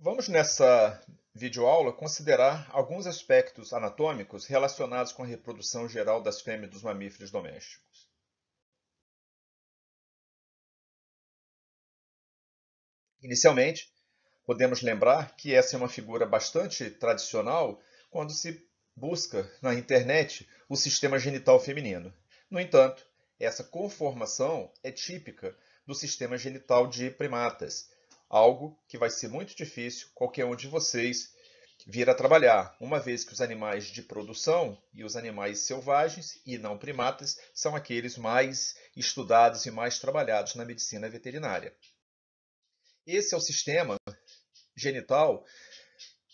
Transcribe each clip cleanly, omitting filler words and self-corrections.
Vamos nessa videoaula considerar alguns aspectos anatômicos relacionados com a reprodução geral das fêmeas dos mamíferos domésticos. Inicialmente, podemos lembrar que essa é uma figura bastante tradicional quando se busca na internet o sistema genital feminino. No entanto, essa conformação é típica do sistema genital de primatas, algo que vai ser muito difícil qualquer um de vocês vir a trabalhar, uma vez que os animais de produção e os animais selvagens e não primatas são aqueles mais estudados e mais trabalhados na medicina veterinária. Esse é o sistema genital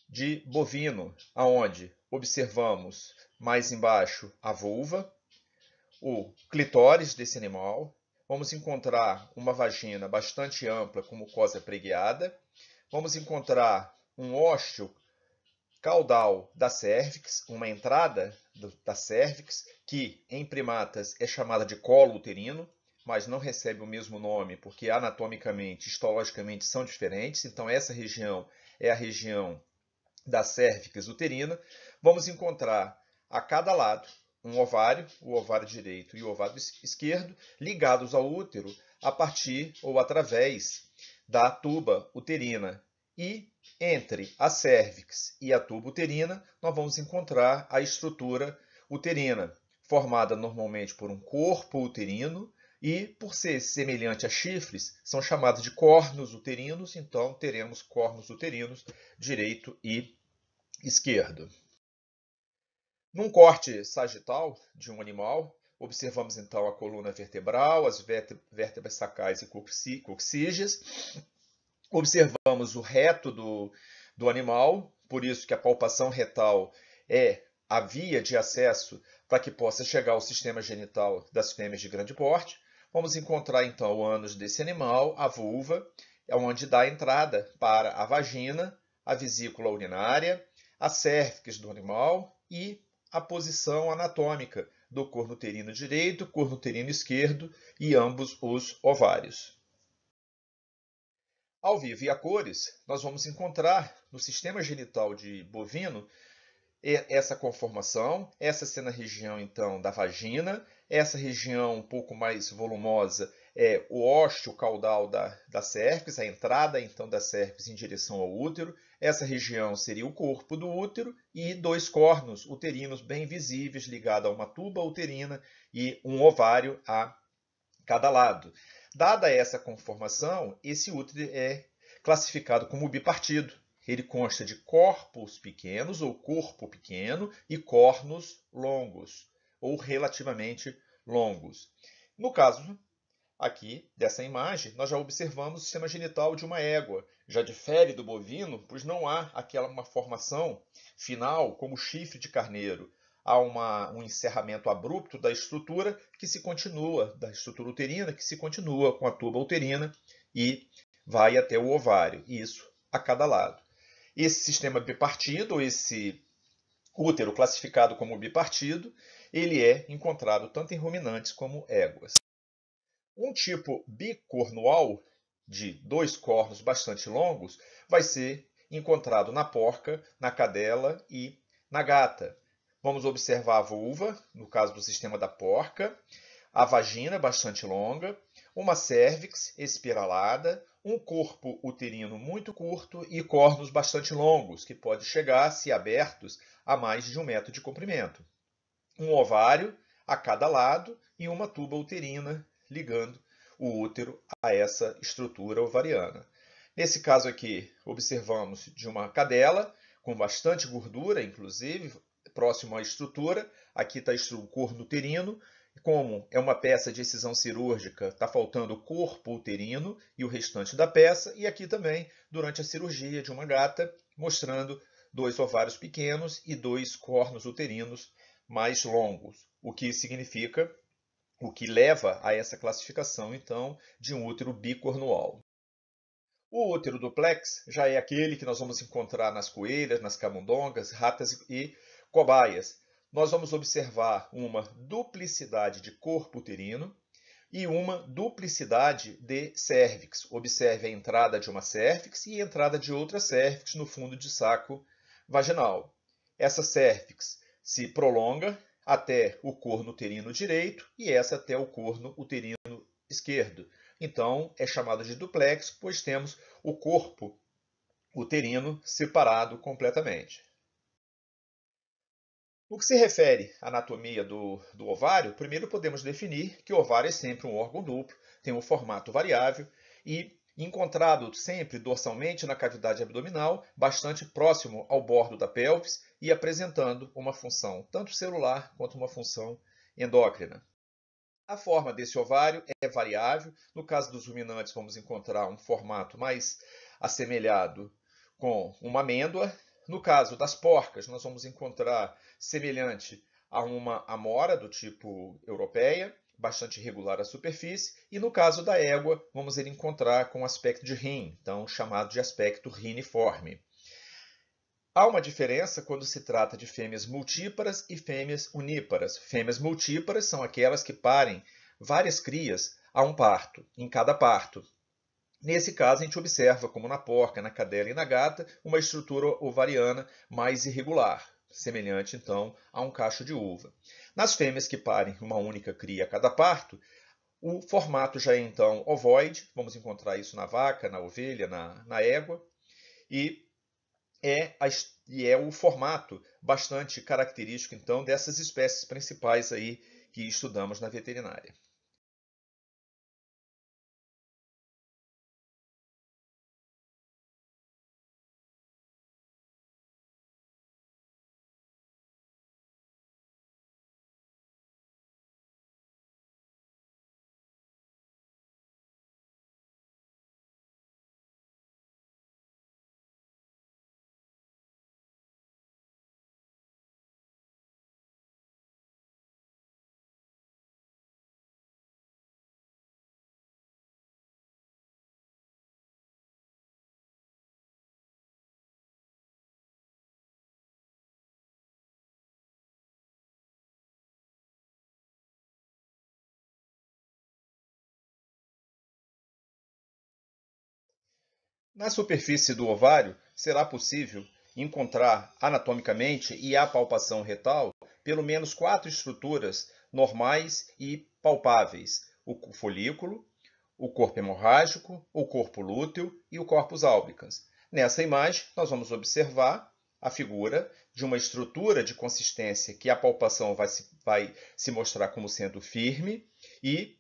de bovino, aonde observamos mais embaixo a vulva, o clitóris desse animal, vamos encontrar uma vagina bastante ampla com mucosa pregueada, vamos encontrar um ósteo caudal da cérvix, uma entrada da cérvix, que em primatas é chamada de colo uterino, mas não recebe o mesmo nome porque anatomicamente, histologicamente são diferentes. Então essa região é a região da cérvix uterina. Vamos encontrar a cada lado um ovário, o ovário direito e o ovário esquerdo, ligados ao útero a partir ou através da tuba uterina. E entre a cérvix e a tuba uterina, nós vamos encontrar a estrutura uterina, formada normalmente por um corpo uterino e, por ser semelhante a chifres, são chamados de cornos uterinos. Então, teremos cornos uterinos direito e esquerdo. Num corte sagital de um animal, observamos então a coluna vertebral, as vértebras sacrais e coxígeas. Observamos o reto do animal, por isso que a palpação retal é a via de acesso para que possa chegar ao sistema genital das fêmeas de grande porte. Vamos encontrar então o ânus desse animal, a vulva, é onde dá a entrada para a vagina, a vesícula urinária, a cérvix do animal e a posição anatômica do corno uterino direito, corno uterino esquerdo e ambos os ovários. Ao vivo e a cores, nós vamos encontrar no sistema genital de bovino essa conformação, essa sendo a região então da vagina, essa região um pouco mais volumosa é o ósteo caudal da cérvix, a entrada então da cérvix em direção ao útero. Essa região seria o corpo do útero e dois cornos uterinos bem visíveis ligados a uma tuba uterina e um ovário a cada lado. Dada essa conformação, esse útero é classificado como bipartido. Ele consta de corpos pequenos ou corpo pequeno e cornos longos ou relativamente longos. No caso aqui dessa imagem, nós já observamos o sistema genital de uma égua. Já difere do bovino, pois não há uma formação final como chifre de carneiro. Há um encerramento abrupto da estrutura que se continua, da estrutura uterina, que se continua com a tuba uterina e vai até o ovário. Isso a cada lado. Esse sistema bipartido, esse útero classificado como bipartido, ele é encontrado tanto em ruminantes como éguas. Um tipo bicornual, de dois cornos bastante longos, vai ser encontrado na porca, na cadela e na gata. Vamos observar a vulva, no caso do sistema da porca, a vagina bastante longa, uma cérvix espiralada, um corpo uterino muito curto e cornos bastante longos, que pode chegar, se abertos, a mais de 1 metro de comprimento. Um ovário a cada lado e uma tuba uterina ligando o útero a essa estrutura ovariana. Nesse caso aqui, observamos de uma cadela com bastante gordura, inclusive, próximo à estrutura. Aqui está o corno uterino. Como é uma peça de excisão cirúrgica, está faltando o corpo uterino e o restante da peça. E aqui também, durante a cirurgia de uma gata, mostrando dois ovários pequenos e dois cornos uterinos mais longos, o que significa, o que leva a essa classificação, então, de um útero bicornual. O útero duplex já é aquele que nós vamos encontrar nas coelhas, nas camundongas, ratas e cobaias. Nós vamos observar uma duplicidade de corpo uterino e uma duplicidade de cérvix. Observe a entrada de uma cérvix e a entrada de outra cérvix no fundo de saco vaginal. Essa cérvix se prolonga até o corno uterino direito e essa até o corno uterino esquerdo. Então, é chamado de duplex, pois temos o corpo uterino separado completamente. No que se refere à anatomia do ovário, primeiro podemos definir que o ovário é sempre um órgão duplo, tem um formato variável e encontrado sempre dorsalmente na cavidade abdominal, bastante próximo ao bordo da pelvis e apresentando uma função tanto celular quanto uma função endócrina. A forma desse ovário é variável. No caso dos ruminantes, vamos encontrar um formato mais assemelhado com uma amêndoa. No caso das porcas, nós vamos encontrar semelhante a uma amora do tipo europeia, bastante irregular a superfície. E no caso da égua, vamos encontrar com aspecto de rim, então chamado de aspecto riniforme. Há uma diferença quando se trata de fêmeas multíparas e fêmeas uníparas. Fêmeas multíparas são aquelas que parem várias crias a um parto, em cada parto. Nesse caso, a gente observa, como na porca, na cadela e na gata, uma estrutura ovariana mais irregular, semelhante, então, a um cacho de uva. Nas fêmeas que parem uma única cria a cada parto, o formato já é, então, ovoide. Vamos encontrar isso na vaca, na ovelha, na égua. E é o formato bastante característico, então, dessas espécies principais aí que estudamos na veterinária. Na superfície do ovário, será possível encontrar anatomicamente e à palpação retal pelo menos 4 estruturas normais e palpáveis: o folículo, o corpo hemorrágico, o corpo lúteo e o corpus albicans. Nessa imagem, nós vamos observar a figura de uma estrutura de consistência que a palpação vai se mostrar como sendo firme e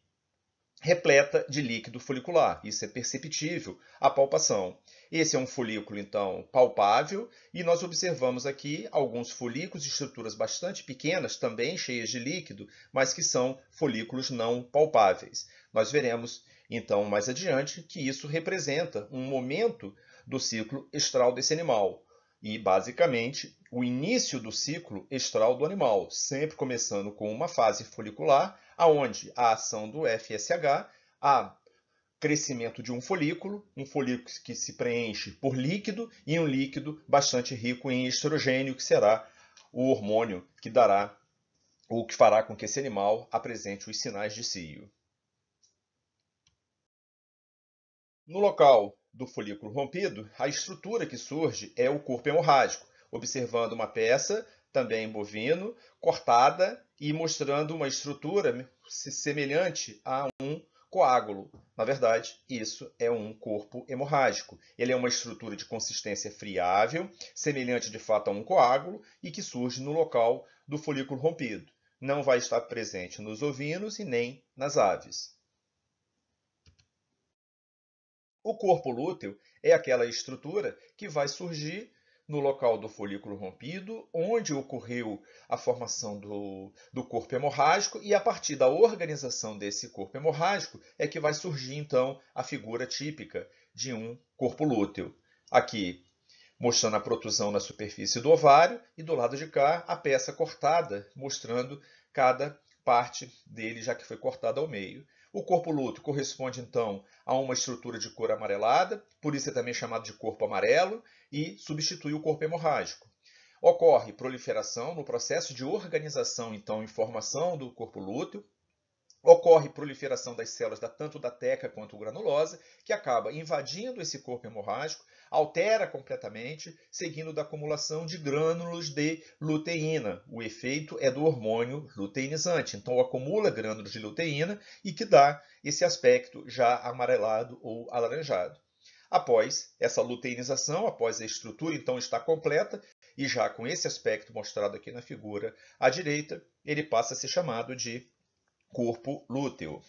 repleta de líquido folicular. Isso é perceptível à palpação. Esse é um folículo, então, palpável, e nós observamos aqui alguns folículos de estruturas bastante pequenas, também cheias de líquido, mas que são folículos não palpáveis. Nós veremos, então, mais adiante, que isso representa um momento do ciclo estral desse animal. E, basicamente, o início do ciclo estral do animal, sempre começando com uma fase folicular, aonde a ação do FSH, há crescimento de um folículo que se preenche por líquido e um líquido bastante rico em estrogênio, que será o hormônio que dará ou que fará com que esse animal apresente os sinais de cio. No local do folículo rompido, a estrutura que surge é o corpo hemorrágico, observando uma peça, também bovino, cortada e mostrando uma estrutura semelhante a um coágulo. Na verdade, isso é um corpo hemorrágico. Ele é uma estrutura de consistência friável, semelhante de fato a um coágulo e que surge no local do folículo rompido. Não vai estar presente nos ovinos e nem nas aves. O corpo lúteo é aquela estrutura que vai surgir no local do folículo rompido, onde ocorreu a formação do corpo hemorrágico, e a partir da organização desse corpo hemorrágico é que vai surgir, então, a figura típica de um corpo lúteo. Aqui, mostrando a protusão na superfície do ovário, e do lado de cá, a peça cortada, mostrando cada parte dele, já que foi cortada ao meio. O corpo lúteo corresponde, então, a uma estrutura de cor amarelada, por isso é também chamado de corpo amarelo, e substitui o corpo hemorrágico. Ocorre proliferação no processo de organização, então, e formação do corpo lúteo, ocorre proliferação das células tanto da teca quanto granulosa, que acaba invadindo esse corpo hemorrágico, altera completamente, seguindo da acumulação de grânulos de luteína. O efeito é do hormônio luteinizante. Então, acumula grânulos de luteína e que dá esse aspecto já amarelado ou alaranjado. Após essa luteinização, após a estrutura então está completa, e já com esse aspecto mostrado aqui na figura à direita, ele passa a ser chamado de corpo lúteo.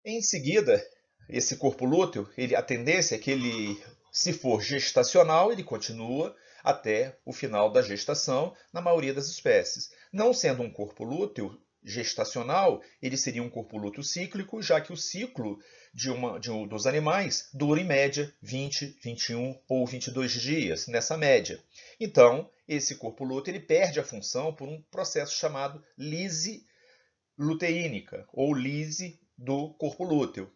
Em seguida, esse corpo lúteo, a tendência é que ele, se for gestacional, ele continua até o final da gestação, na maioria das espécies. Não sendo um corpo lúteo gestacional, ele seria um corpo lúteo cíclico, já que o ciclo dos animais dura em média 20, 21 ou 22 dias, nessa média. Então, esse corpo lúteo ele perde a função por um processo chamado lise luteínica, ou lise do corpo lúteo.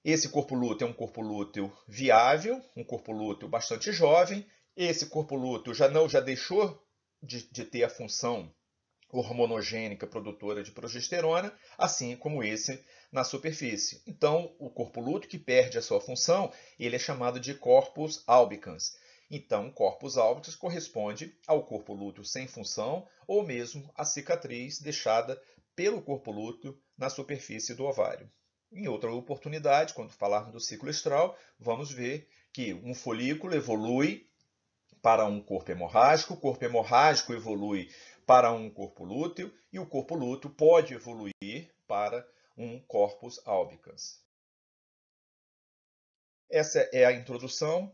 Esse corpo lúteo é um corpo lúteo viável, um corpo lúteo bastante jovem. Esse corpo lúteo já deixou de ter a função hormonogênica produtora de progesterona, assim como esse na superfície. Então, o corpo lúteo que perde a sua função, ele é chamado de corpus albicans. Então, corpus albicans corresponde ao corpo lúteo sem função ou mesmo à cicatriz deixada pelo corpo lúteo na superfície do ovário. Em outra oportunidade, quando falarmos do ciclo estral, vamos ver que um folículo evolui para um corpo hemorrágico, o corpo hemorrágico evolui para um corpo lúteo e o corpo lúteo pode evoluir para um corpus albicans. Essa é a introdução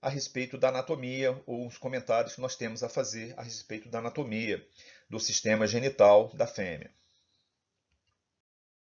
a respeito da anatomia, ou os comentários que nós temos a fazer a respeito da anatomia do sistema genital da fêmea.